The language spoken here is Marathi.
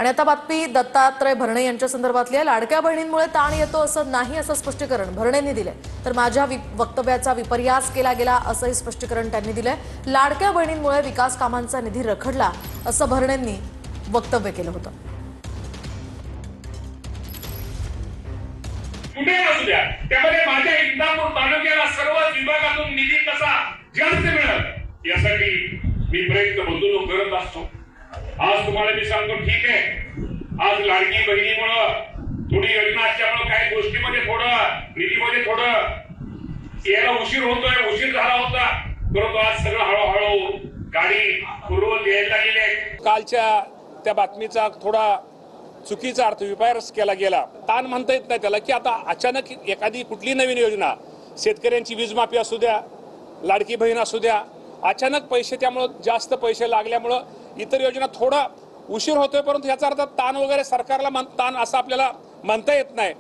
आणि आता बातमी दत्तात्रय भरणे यांच्या संदर्भातली आहे। लाडक्या बहिणींमुळे ताण येतो असं नाही असं स्पष्टीकरण भरणेंनी दिले। तर माझ्या वक्तव्याचा विपर्यास केला गेला असंही स्पष्टीकरण त्यांनी दिलंय। लाडक्या बहिणींमुळे विकास कामांचा निधी रखडला असं भरणेंनी वक्तव्य केलं होतं। कुठे असू द्या त्यामध्ये माझ्या इंदापूर तालुक्याला सर्व विभागातून निधी कसा जास्त मिळेल यासाठी मी प्रयत्न बदलून करत असतो। आज तुम्हाला मी सांगतो ठीक आहे, आज लाडकी बहिणीमुळे थोडी योजना असल्यामुळे काही गोष्टीमध्ये थोडं निधीमध्ये थोडं यायला उशीर होतोय, उशीर झाला होता, परंतु आज सगळं हळूहळू गाडी पूर्ववत यायला लागलेली। कालच्या त्या बातमीचा थोडा चुकीचा अर्थ विपर्यास केला गेला। ताण म्हणता येत नाही त्याला की आता अचानक एखादी कुठली नवीन योजना, शेतकऱ्यांची वीज माफी असू द्या, लाडकी बहीण असू द्या, अचानक पैसे त्यामुळे जास्त पैसे लागल्यामुळे इतर योजना थोडा उशीर होतोय, परंतु याचा अर्थ ताण वगैरे सरकारला ताण असं आपल्याला म्हणता येत नाही।